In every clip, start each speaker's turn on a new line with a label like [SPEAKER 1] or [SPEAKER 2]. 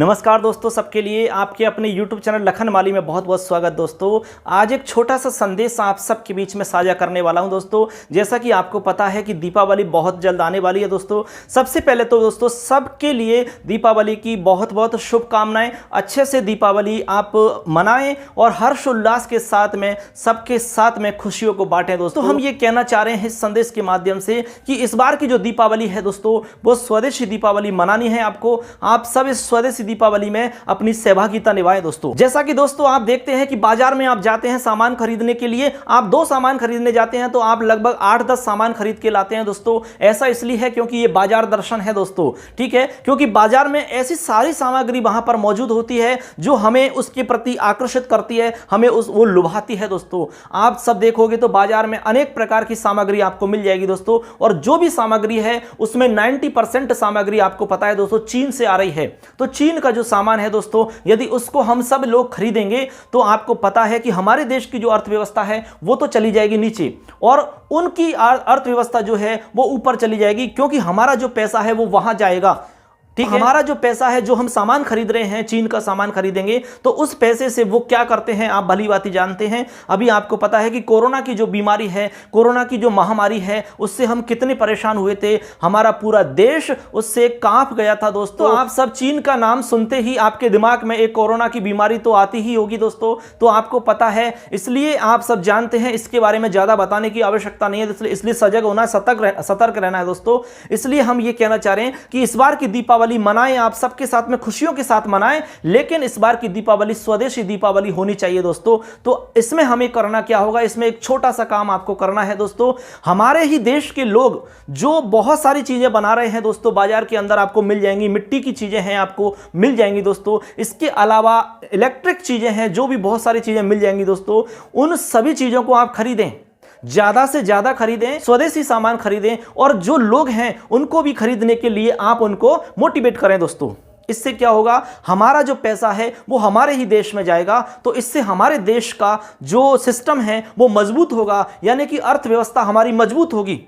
[SPEAKER 1] नमस्कार दोस्तों, सबके लिए आपके अपने YouTube चैनल लखन माली में बहुत बहुत स्वागत। दोस्तों आज एक छोटा सा संदेश आप सबके बीच में साझा करने वाला हूं। दोस्तों जैसा कि आपको पता है कि दीपावली बहुत जल्द आने वाली है। दोस्तों सबसे पहले तो दोस्तों सबके लिए दीपावली की बहुत बहुत शुभकामनाएं। अच्छे से दीपावली आप मनाएं और हर्षोल्लास के साथ में सबके साथ में खुशियों को बांटें। दोस्तों हम ये कहना चाह रहे हैं इस संदेश के माध्यम से कि इस बार की जो दीपावली है दोस्तों वो स्वदेशी दीपावली मनानी है आपको। आप सब इस स्वदेशी दीपावली में अपनी सहभागिता निभाएं। दोस्तों जैसा कि दोस्तों आप देखते हैं कि बाजार में आप जाते हैं सामान खरीदने के लिए, आप 2 सामान खरीदने जाते हैं तो आप लगभग 8-10 सामान खरीद के लाते हैं। दोस्तों ऐसा इसलिए है क्योंकि ये बाजार दर्शन है दोस्तों, ठीक है, क्योंकि बाजार में ऐसी सारी सामग्री वहां पर मौजूद होती है जो हमें उसके प्रति आकर्षित करती है, हमें वो लुभाती है। दोस्तों आप सब देखोगे तो बाजार में अनेक प्रकार की सामग्री आपको मिल जाएगी दोस्तों, और जो भी सामग्री है उसमें 90% सामग्री आपको पता है दोस्तों चीन से आ रही है। तो चीन का जो सामान है दोस्तों यदि उसको हम सब लोग खरीदेंगे तो आपको पता है कि हमारे देश की जो अर्थव्यवस्था है वो तो चली जाएगी नीचे और उनकी अर्थव्यवस्था जो है वो ऊपर चली जाएगी, क्योंकि हमारा जो पैसा है वो वहां जाएगा। ठीक है, हमारा जो पैसा है जो हम सामान खरीद रहे हैं, चीन का सामान खरीदेंगे तो उस पैसे से वो क्या करते हैं आप भली भांति जानते हैं। अभी आपको पता है कि कोरोना की जो बीमारी है, कोरोना की जो महामारी है, उससे हम कितने परेशान हुए थे, हमारा पूरा देश उससे कांप गया था। दोस्तों आप सब चीन का नाम सुनते ही आपके दिमाग में एक कोरोना की बीमारी तो आती ही होगी दोस्तों, तो आपको पता है, इसलिए आप सब जानते हैं, इसके बारे में ज्यादा बताने की आवश्यकता नहीं है। इसलिए सजग होना, सतर्क रहना है दोस्तों। इसलिए हम ये कहना चाह रहे हैं कि इस बार की दीपावली मनाएं, आप सबके साथ में खुशियों के साथ मनाएं, लेकिन इस बार की दीपावली स्वदेशी दीपावली होनी चाहिए दोस्तों। तो इसमें हमें करना क्या होगा, इसमें एक छोटा सा काम आपको करना है दोस्तों। हमारे ही देश के लोग जो बहुत सारी चीजें बना रहे हैं दोस्तों, बाजार के अंदर आपको मिल जाएंगी, मिट्टी की चीजें हैं आपको मिल जाएंगी दोस्तों, इसके अलावा इलेक्ट्रिक चीजें हैं, जो भी बहुत सारी चीजें मिल जाएंगी दोस्तों, उन सभी चीजों को आप खरीदें, ज्यादा से ज्यादा खरीदें, स्वदेशी सामान खरीदें, और जो लोग हैं उनको भी खरीदने के लिए आप उनको मोटिवेट करें दोस्तों। इससे क्या होगा, हमारा जो पैसा है वो हमारे ही देश में जाएगा, तो इससे हमारे देश का जो सिस्टम है वो मजबूत होगा, यानी कि अर्थव्यवस्था हमारी मजबूत होगी।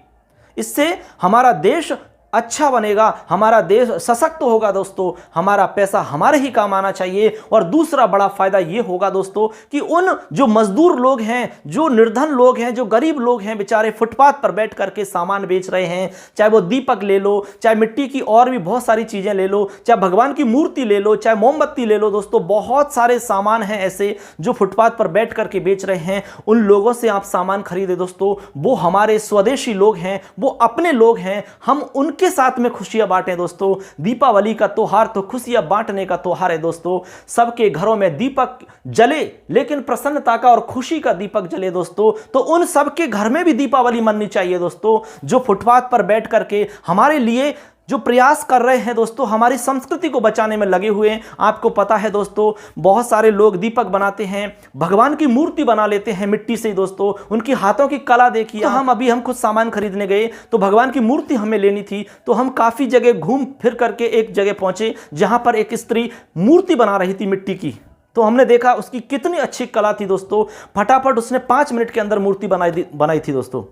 [SPEAKER 1] इससे हमारा देश अच्छा बनेगा, हमारा देश सशक्त होगा दोस्तों, हमारा पैसा हमारे ही काम आना चाहिए। और दूसरा बड़ा फायदा यह होगा दोस्तों कि उन जो मजदूर लोग हैं, जो निर्धन लोग हैं, जो गरीब लोग हैं, बेचारे फुटपाथ पर बैठ करके सामान बेच रहे हैं, चाहे वो दीपक ले लो, चाहे मिट्टी की और भी बहुत सारी चीजें ले लो, चाहे भगवान की मूर्ति ले लो, चाहे मोमबत्ती ले लो दोस्तों, बहुत सारे सामान हैं ऐसे जो फुटपाथ पर बैठ करके बेच रहे हैं। उन लोगों से आप सामान खरीदे दोस्तों, वो हमारे स्वदेशी लोग हैं, वो अपने लोग हैं, हम उनके के साथ में खुशियां बांटें दोस्तों। दीपावली का त्योहार तो खुशियां बांटने का त्योहार है दोस्तों। सबके घरों में दीपक जले, लेकिन प्रसन्नता का और खुशी का दीपक जले दोस्तों। तो उन सबके घर में भी दीपावली मननी चाहिए दोस्तों, जो फुटपाथ पर बैठ करके हमारे लिए जो प्रयास कर रहे हैं दोस्तों, हमारी संस्कृति को बचाने में लगे हुए हैं। आपको पता है दोस्तों बहुत सारे लोग दीपक बनाते हैं, भगवान की मूर्ति बना लेते हैं मिट्टी से दोस्तों, उनकी हाथों की कला देखिए। हम खुद सामान खरीदने गए तो भगवान की मूर्ति हमें लेनी थी, तो हम काफी जगह घूम फिर करके एक जगह पहुंचे जहां पर एक स्त्री मूर्ति बना रही थी मिट्टी की। तो हमने देखा उसकी कितनी अच्छी कला थी दोस्तों, फटाफट उसने 5 मिनट के अंदर मूर्ति बनाई थी दोस्तों।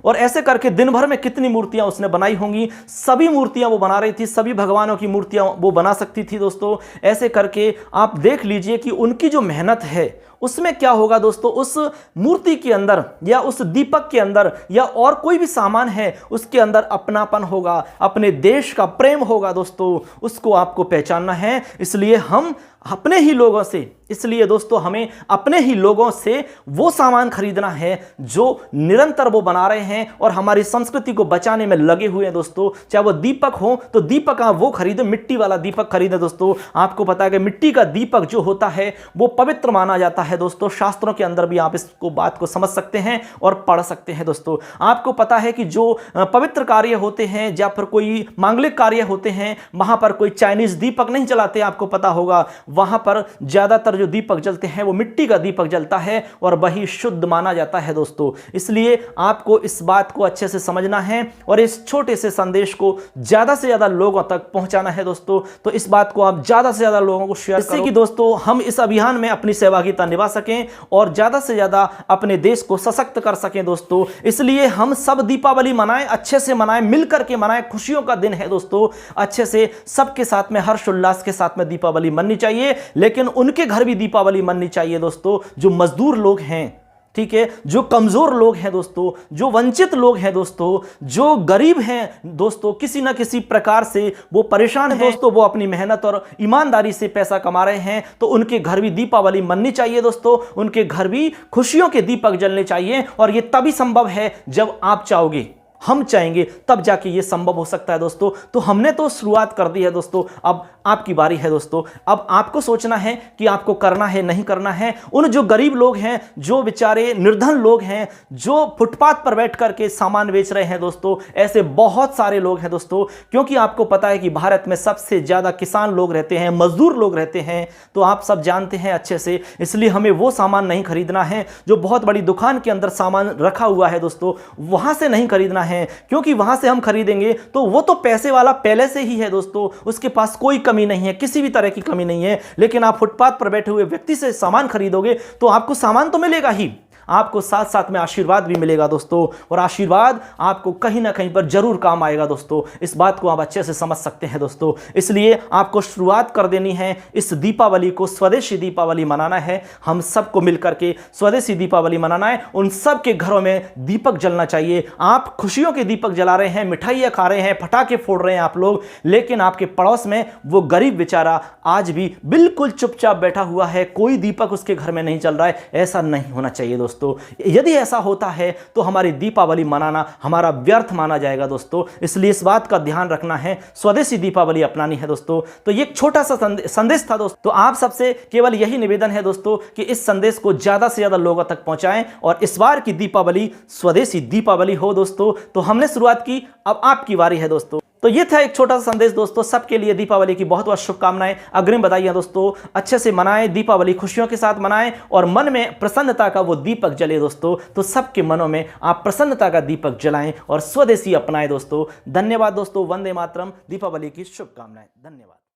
[SPEAKER 1] और ऐसे करके दिन भर में कितनी मूर्तियां उसने बनाई होंगी, सभी मूर्तियां वो बना रही थी, सभी भगवानों की मूर्तियां वो बना सकती थी दोस्तों। ऐसे करके आप देख लीजिए कि उनकी जो मेहनत है उसमें क्या होगा दोस्तों, उस मूर्ति के अंदर या उस दीपक के अंदर या और कोई भी सामान है उसके अंदर अपनापन होगा, अपने देश का प्रेम होगा दोस्तों, उसको आपको पहचानना है। इसलिए हम अपने ही लोगों से, इसलिए दोस्तों हमें अपने ही लोगों से वो सामान खरीदना है जो निरंतर वो बना रहे हैं और हमारी संस्कृति को बचाने में लगे हुए हैं दोस्तों। चाहे वो दीपक हो तो दीपक आप वो खरीदे, मिट्टी वाला दीपक खरीदे दोस्तों। आपको पता है कि मिट्टी का दीपक जो होता है वो पवित्र माना जाता है दोस्तों, शास्त्रों के अंदर भी आप इसको बात को समझ सकते हैं और पढ़ सकते हैं दोस्तों। आपको पता है कि जो पवित्र कार्य होते हैं या फिर कोई मांगलिक कार्य होते हैं, वहां पर कोई चाइनीज दीपक नहीं जलाते, आपको पता होगा। वहां पर ज्यादातर जो दीपक जलते हैं वो मिट्टी का दीपक जलता है और वही शुद्ध माना जाता है दोस्तों। इसलिए आपको इस बात को अच्छे से समझना है और इस छोटे से संदेश को ज्यादा से ज्यादा लोगों तक पहुंचाना है दोस्तों। तो इस बात को आप ज्यादा से ज्यादा लोगों को शेयर करें, जिससे कि दोस्तों हम इस अभियान में अपनी सहभागिता दिवा सकें और ज़्यादा से ज़्यादा अपने देश को सशक्त कर सकें दोस्तों। इसलिए हम सब दीपावली मनाएं, अच्छे से मनाएं, मिलकर के मनाएं। खुशियों का दिन है दोस्तों, अच्छे से सबके साथ में हर्ष उल्लास के साथ में दीपावली मननी चाहिए। लेकिन उनके घर भी दीपावली मननी चाहिए दोस्तों जो मजदूर लोग हैं, ठीक है, जो कमजोर लोग हैं दोस्तों, जो वंचित लोग हैं दोस्तों, जो गरीब हैं दोस्तों, किसी ना किसी प्रकार से वो परेशान हैं दोस्तों, वो अपनी मेहनत और ईमानदारी से पैसा कमा रहे हैं, तो उनके घर भी दीपावली मननी चाहिए दोस्तों। उनके घर भी खुशियों के दीपक जलने चाहिए और ये तभी संभव है जब आप चाहोगे, हम चाहेंगे, तब जाके ये संभव हो सकता है दोस्तों। तो हमने तो शुरुआत कर दी है दोस्तों, अब आपकी बारी है दोस्तों। अब आपको सोचना है कि आपको करना है नहीं करना है। उन जो गरीब लोग हैं, जो बेचारे निर्धन लोग हैं, जो फुटपाथ पर बैठ करके सामान बेच रहे हैं दोस्तों, ऐसे बहुत सारे लोग हैं दोस्तों। क्योंकि आपको पता है कि भारत में सबसे ज्यादा किसान लोग रहते हैं, मजदूर लोग रहते हैं, तो आप सब जानते हैं अच्छे से। इसलिए हमें वो सामान नहीं खरीदना है जो बहुत बड़ी दुकान के अंदर सामान रखा हुआ है दोस्तों, वहां से नहीं खरीदना है। क्योंकि वहां से हम खरीदेंगे तो वो तो पैसे वाला पहले से ही है दोस्तों, उसके पास कोई कमी नहीं है, किसी भी तरह की कमी नहीं है। लेकिन आप फुटपाथ पर बैठे हुए व्यक्ति से सामान खरीदोगे तो आपको सामान तो मिलेगा ही, आपको साथ साथ में आशीर्वाद भी मिलेगा दोस्तों। और आशीर्वाद आपको कहीं ना कहीं पर जरूर काम आएगा दोस्तों, इस बात को आप अच्छे से समझ सकते हैं दोस्तों। इसलिए आपको शुरुआत कर देनी है, इस दीपावली को स्वदेशी दीपावली मनाना है। हम सबको मिलकर के स्वदेशी दीपावली मनाना है। उन सब के घरों में दीपक जलना चाहिए। आप खुशियों के दीपक जला रहे हैं, मिठाइयाँ खा रहे हैं, पटाखे फोड़ रहे हैं आप लोग, लेकिन आपके पड़ोस में वो गरीब बेचारा आज भी बिल्कुल चुपचाप बैठा हुआ है, कोई दीपक उसके घर में नहीं चल रहा है। ऐसा नहीं होना चाहिए दोस्तों। यदि ऐसा होता है तो हमारी दीपावली मनाना हमारा व्यर्थ माना जाएगा दोस्तों। इसलिए इस बात का ध्यान रखना है, स्वदेशी दीपावली अपनानी है दोस्तों। तो ये एक छोटा सा संदेश था दोस्तों। तो आप सबसे केवल यही निवेदन है दोस्तों कि इस संदेश को ज्यादा से ज्यादा लोगों तक पहुंचाएं और इस बार की दीपावली स्वदेशी दीपावली हो दोस्तों। तो हमने शुरुआत की, अब आपकी बारी है दोस्तों। तो ये था एक छोटा सा संदेश दोस्तों। सबके लिए दीपावली की बहुत बहुत शुभकामनाएं, अग्रिम बधाइयां दोस्तों। अच्छे से मनाएं दीपावली, खुशियों के साथ मनाएं और मन में प्रसन्नता का वो दीपक जले दोस्तों। तो सबके मनों में आप प्रसन्नता का दीपक जलाएं और स्वदेशी अपनाएं दोस्तों। धन्यवाद दोस्तों। वंदे मातरम। दीपावली की शुभकामनाएं। धन्यवाद।